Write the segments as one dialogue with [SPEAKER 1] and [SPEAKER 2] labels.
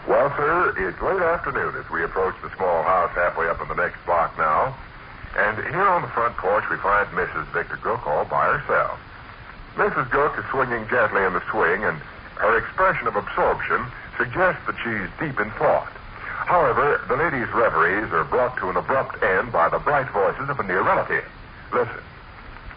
[SPEAKER 1] Well, sir, it's late afternoon as we approach the small house halfway up in the next block now. And here on the front porch, we find Mrs. Victor Gook all by herself. Mrs. Gook is swinging gently in the swing, and her expression of absorption suggests that she's deep in thought. However, the lady's reveries are brought to an abrupt end by the bright voices of a near relative. Listen.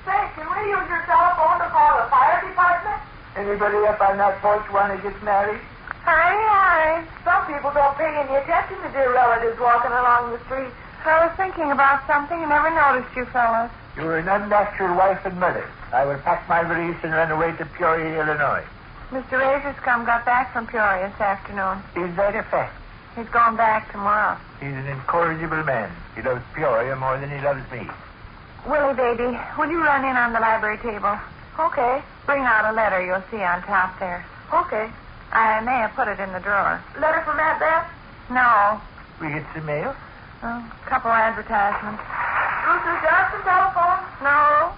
[SPEAKER 2] Say, can we use your telephone to call the fire department?
[SPEAKER 3] Anybody up on that porch want to get married?
[SPEAKER 2] Hi. Some people don't pay any attention to their relatives walking along the street.
[SPEAKER 4] I was thinking about something and never noticed you fellas.
[SPEAKER 3] You're an unnatural wife and mother. I will pack my valise and run away to Peoria, Illinois.
[SPEAKER 4] Mr. Razorscombe got back from Peoria this afternoon.
[SPEAKER 3] Is that a fact?
[SPEAKER 4] He's going back tomorrow.
[SPEAKER 3] He's an incorrigible man. He loves Peoria more than he loves me.
[SPEAKER 4] Willie, baby, will you run in on the library table?
[SPEAKER 2] Okay.
[SPEAKER 4] Bring out a letter you'll see on top there.
[SPEAKER 2] Okay.
[SPEAKER 4] I may have put it in the drawer.
[SPEAKER 2] Letter from Aunt Beth?
[SPEAKER 4] No.
[SPEAKER 3] We get some mail?
[SPEAKER 4] A couple advertisements.
[SPEAKER 2] Mr. Johnson telephone?
[SPEAKER 4] No.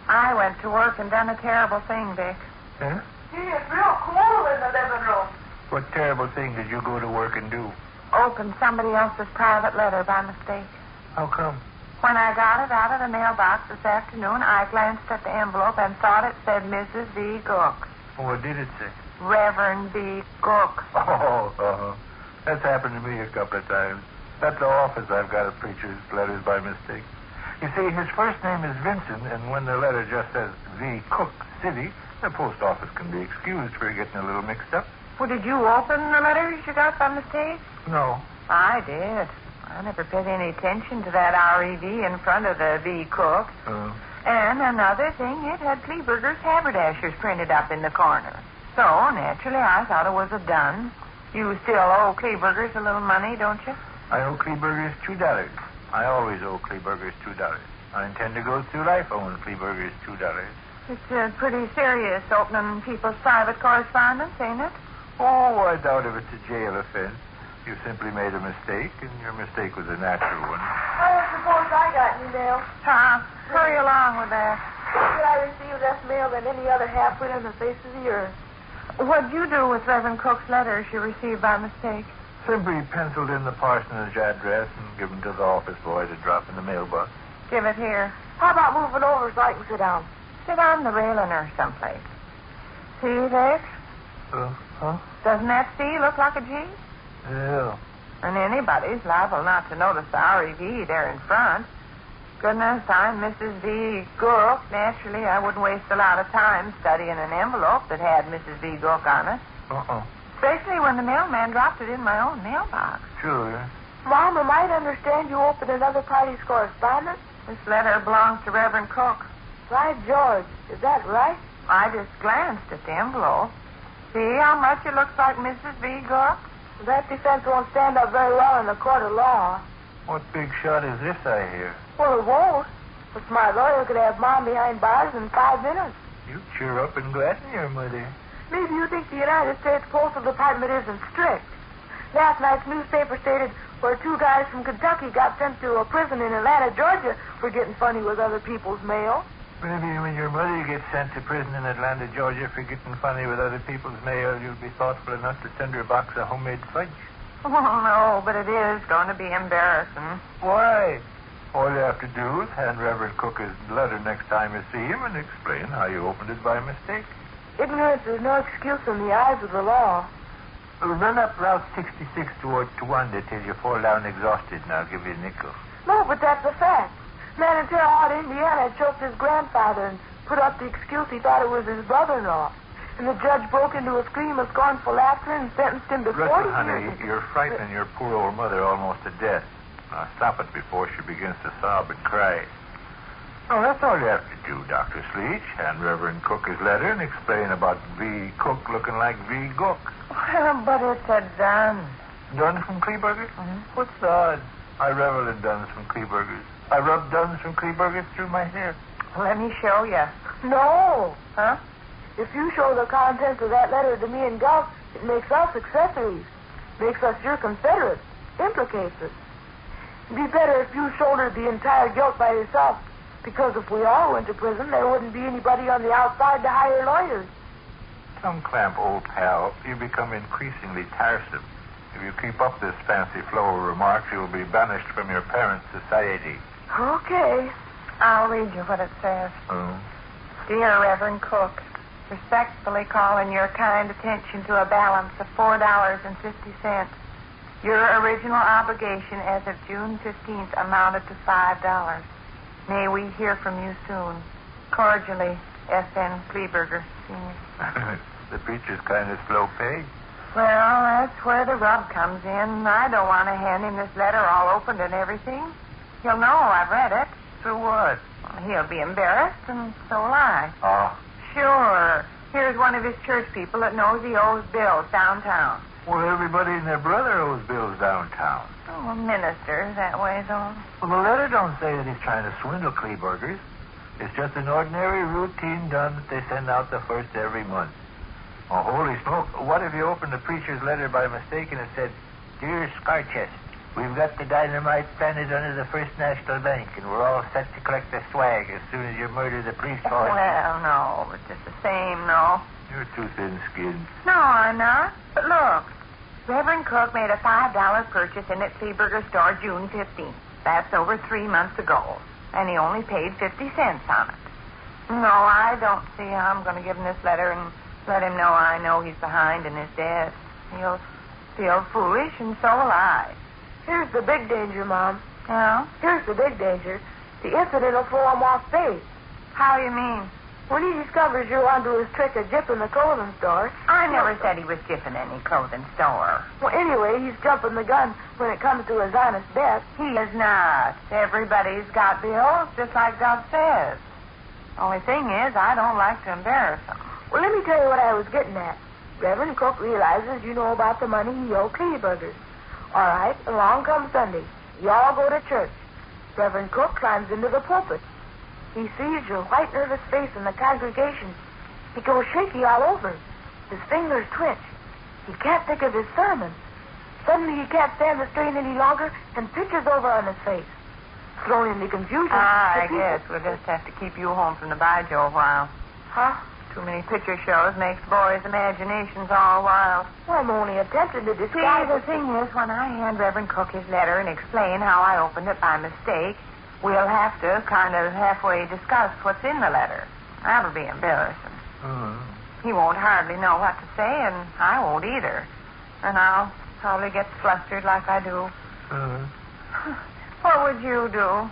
[SPEAKER 4] I went to work and done a terrible thing, Vic.
[SPEAKER 3] Huh?
[SPEAKER 2] Gee, it's real cool in the living room.
[SPEAKER 3] What terrible thing did you go to work and do?
[SPEAKER 4] Opened somebody else's private letter by mistake.
[SPEAKER 3] How come?
[SPEAKER 4] When I got it out of the mailbox this afternoon, I glanced at the envelope and thought it said Mrs. V. Gook.
[SPEAKER 3] What did it say?
[SPEAKER 4] Reverend V. Gook.
[SPEAKER 3] Oh, that's happened to me a couple of times. At the office, I've got a preacher's letters by mistake. You see, his first name is Vincent, and when the letter just says V. Cook City, the post office can be excused for getting a little mixed up.
[SPEAKER 4] Well, did you open the letters you got by mistake?
[SPEAKER 3] No.
[SPEAKER 4] I did. I never paid any attention to that R.E.D. in front of the V. Cook. And another thing, it had Kleberger's haberdashers printed up in the corner. So, naturally, I thought it was a done. You still owe Kleberger's a little money, don't you?
[SPEAKER 3] I owe Kleberger's $2. I always owe Kleberger's $2. I intend to go through life owing Kleberger's $2.
[SPEAKER 4] It's pretty serious opening people's private correspondence, ain't it?
[SPEAKER 3] Oh, I doubt if it's a jail offense. You simply made a mistake, and your mistake was a natural one.
[SPEAKER 2] I suppose I got an email.
[SPEAKER 4] Hurry along with that.
[SPEAKER 2] Did I receive less mail than any other halfwit on the face of the earth?
[SPEAKER 4] What'd you do with Reverend Cook's letters you received by mistake?
[SPEAKER 3] Simply penciled in the parsonage address and given to the office boy to drop in the mailbox.
[SPEAKER 4] Give it here.
[SPEAKER 2] How about moving over so I can sit down?
[SPEAKER 4] Sit on the railing or someplace. See there?
[SPEAKER 3] Huh?
[SPEAKER 4] Doesn't that C look like a G?
[SPEAKER 3] Yeah.
[SPEAKER 4] And anybody's liable not to notice the R.E.D. there in front. Goodness, I'm Mrs. V. Gook. Naturally, I wouldn't waste a lot of time studying an envelope that had Mrs. V. Gook on it. Especially when the mailman dropped it in my own mailbox.
[SPEAKER 3] Sure.
[SPEAKER 2] Mom, I might understand you opened another party's correspondence?
[SPEAKER 4] This letter belongs to Reverend Cook.
[SPEAKER 2] By George, is that right?
[SPEAKER 4] I just glanced at the envelope. See how much it looks like Mrs. V. Gook?
[SPEAKER 2] That defense won't stand up very well in a court of law.
[SPEAKER 3] What big shot is this, I hear?
[SPEAKER 2] Well, it won't. A smart lawyer could have Mom behind bars in 5 minutes.
[SPEAKER 3] You cheer up and gladden your mother.
[SPEAKER 2] Maybe you think the United States Postal Department isn't strict. Last night's newspaper stated where 2 guys from Kentucky got sent to a prison in Atlanta, Georgia for getting funny with other people's mail.
[SPEAKER 3] Maybe when your mother gets sent to prison in Atlanta, Georgia for getting funny with other people's mail, you'll be thoughtful enough to send her a box of homemade fudge.
[SPEAKER 4] Oh, no, but it is going to be embarrassing.
[SPEAKER 3] Why? All you have to do is hand Reverend Cook his letter next time you see him and explain how you opened it by mistake.
[SPEAKER 2] Ignorance is no excuse in the eyes of the law.
[SPEAKER 3] Run up Route 66 toward Towanda till you fall down exhausted, and I'll give you a nickel.
[SPEAKER 2] No, but that's a fact. Man in Terre Haute, Indiana, choked his grandfather and put up the excuse he thought it was his brother-in-law. And the judge broke into a scream of scornful laughter and sentenced him to 40
[SPEAKER 3] Russell, honey,
[SPEAKER 2] years.
[SPEAKER 3] you're frightening your poor old mother almost to death. Now stop it before she begins to sob and cry. Oh, that's all you have to do, Dr. Sleech. Hand Reverend Cook his letter and explain about V. Cook looking like V. Gook.
[SPEAKER 4] Well, but it's a done.
[SPEAKER 3] Duns from Kleberger?
[SPEAKER 4] Mm-hmm.
[SPEAKER 3] What's the odds? I revel in Duns from Klebergers. I rub Duns from Klebergers through my hair.
[SPEAKER 4] Let me show you.
[SPEAKER 2] No.
[SPEAKER 4] Huh?
[SPEAKER 2] If you show the contents of that letter to me and Gulf, it makes us accessories. Makes us your Confederates. Implicates us. It'd be better if you shouldered the entire guilt by yourself, because if we all went to prison, there wouldn't be anybody on the outside to hire lawyers.
[SPEAKER 3] Some clamp, old pal, you become increasingly tiresome. If you keep up this fancy flow of remarks, you'll be banished from your parents' society.
[SPEAKER 2] Okay.
[SPEAKER 4] I'll read you what it says.
[SPEAKER 3] Oh?
[SPEAKER 4] Dear Reverend Cook, respectfully calling your kind attention to a balance of $4.50. Your original obligation as of June 15th amounted to $5. May we hear from you soon. Cordially, S.N. Kleberger, Sr.
[SPEAKER 3] The preacher's kind of slow pay.
[SPEAKER 4] Well, that's where the rub comes in. I don't want to hand him this letter all opened and everything. He'll know I've read it.
[SPEAKER 3] So what?
[SPEAKER 4] Well, he'll be embarrassed, and so will I.
[SPEAKER 3] Oh.
[SPEAKER 4] Sure. Here's one of his church people that knows he owes bills downtown.
[SPEAKER 3] Well, everybody and their brother owes bills downtown.
[SPEAKER 4] Oh, a minister that way, though.
[SPEAKER 3] Well, the letter don't say that he's trying to swindle Klebergers. It's just an ordinary routine done that they send out the first every month. Oh, holy smoke. What if you opened the preacher's letter by mistake and it said, Dear Scarchest, we've got the dynamite planted under the First National Bank, and we're all set to collect the swag as soon as you murder the priest for us.
[SPEAKER 4] Well, no, but just the same, no.
[SPEAKER 3] You're too thin-skinned.
[SPEAKER 4] No, I'm not. But look, Reverend Cook made a $5 purchase in at Kleberger store June 15th. That's over 3 months ago. And he only paid 50 cents on it. No, I don't see how I'm going to give him this letter and let him know I know he's behind in his debt. He'll feel foolish, and so will I.
[SPEAKER 2] Here's the big danger, Mom.
[SPEAKER 4] Yeah?
[SPEAKER 2] Here's the big danger. The incident will throw him off base.
[SPEAKER 4] How you mean?
[SPEAKER 2] When he discovers you're onto his trick of jipping the clothing store...
[SPEAKER 4] I never said he was jipping any clothing store.
[SPEAKER 2] Well, anyway, he's jumping the gun when it comes to his honest debt.
[SPEAKER 4] He is not. Everybody's got bills, just like God says. Only thing is, I don't like to embarrass him.
[SPEAKER 2] Well, let me tell you what I was getting at. Reverend Cook realizes you know about the money he owed Klebergers. All right, along comes Sunday. You all go to church. Reverend Cook climbs into the pulpit. He sees your white, nervous face in the congregation. He goes shaky all over. His fingers twitch. He can't think of his sermon. Suddenly he can't stand the strain any longer and pitches over on his face. Thrown into confusion.
[SPEAKER 4] I guess we'll just have to keep you home from the Baijiu a while.
[SPEAKER 2] Huh?
[SPEAKER 4] Too many picture shows makes boys' imaginations all wild.
[SPEAKER 2] Well, I'm only attempting to
[SPEAKER 4] See,
[SPEAKER 2] describe
[SPEAKER 4] the thing is, when I hand Reverend Cook his letter and explain how I opened it by mistake, we'll have to kind of halfway discuss what's in the letter. That'll be embarrassing. He won't hardly know what to say, and I won't either. And I'll probably get flustered like I do. What would you do?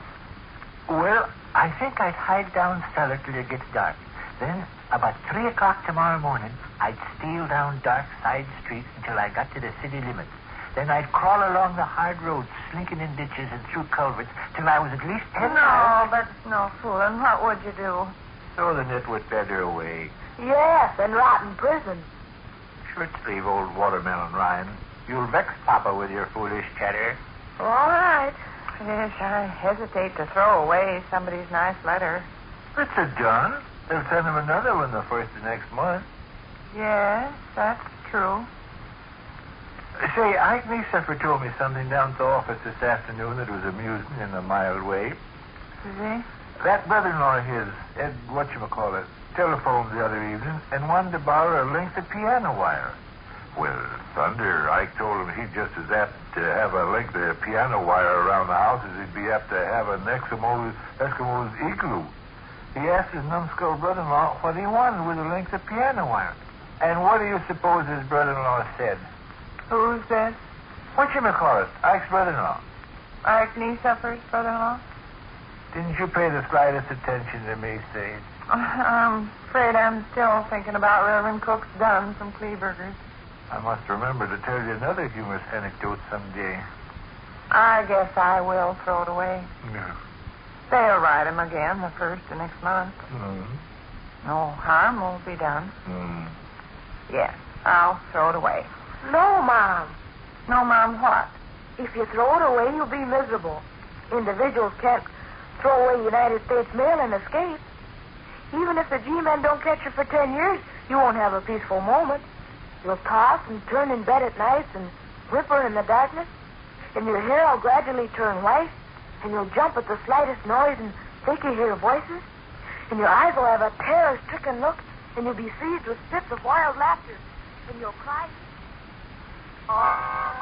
[SPEAKER 3] Well, I think I'd hide down cellar till it gets dark. Then, about 3 o'clock tomorrow morning, I'd steal down dark side streets until I got to the city limits. Then I'd crawl along the hard roads, slinking in ditches and through culverts, till I was at least 10 miles.
[SPEAKER 4] No, but no fooling. What would you do?
[SPEAKER 3] Throw the nitwit feather away.
[SPEAKER 2] Yes, and rot in prison.
[SPEAKER 3] Shirt sleeve, old watermelon Ryan. You'll vex Papa with your foolish chatter.
[SPEAKER 2] All right.
[SPEAKER 4] Yes, I hesitate to throw away somebody's nice letter.
[SPEAKER 3] It's a done. They'll send him another one the first of next month.
[SPEAKER 4] Yes, that's true.
[SPEAKER 3] Say, Ike Nieseffer told me something down at the office this afternoon that was amusing in a mild way.
[SPEAKER 4] Is he?
[SPEAKER 3] That brother-in-law of his, Ed whatchamacallit, telephoned the other evening and wanted to borrow a length of piano wire. Well, thunder, Ike told him he'd just as apt to have a length of piano wire around the house as he'd be apt to have an Eskimo's igloo. He asked his numbskull brother-in-law what he wanted with a length of piano wire. And what do you suppose his brother-in-law said?
[SPEAKER 4] Who's this?
[SPEAKER 3] Whatchamacallit, Ike's brother-in-law.
[SPEAKER 4] Ike Nieseffer's brother-in-law?
[SPEAKER 3] Didn't you pay the slightest attention to me, Sade?
[SPEAKER 4] I'm afraid I'm still thinking about Reverend Cook's done from Kleberger's.
[SPEAKER 3] I must remember to tell you another humorous anecdote someday.
[SPEAKER 4] I guess I will throw it away.
[SPEAKER 3] No.
[SPEAKER 4] They'll write him again the first of next month. No harm won't be done. Yes, I'll throw it away.
[SPEAKER 2] No, Mom.
[SPEAKER 4] No, Mom, what?
[SPEAKER 2] If you throw it away, you'll be miserable. Individuals can't throw away United States mail and escape. Even if the G-men don't catch you for 10 years, you won't have a peaceful moment. You'll toss and turn in bed at night and whimper in the darkness, and your hair will gradually turn white, and you'll jump at the slightest noise and think you hear voices, and your eyes will have a terror-stricken look, and you'll be seized with fits of wild laughter, and you'll cry. Oh.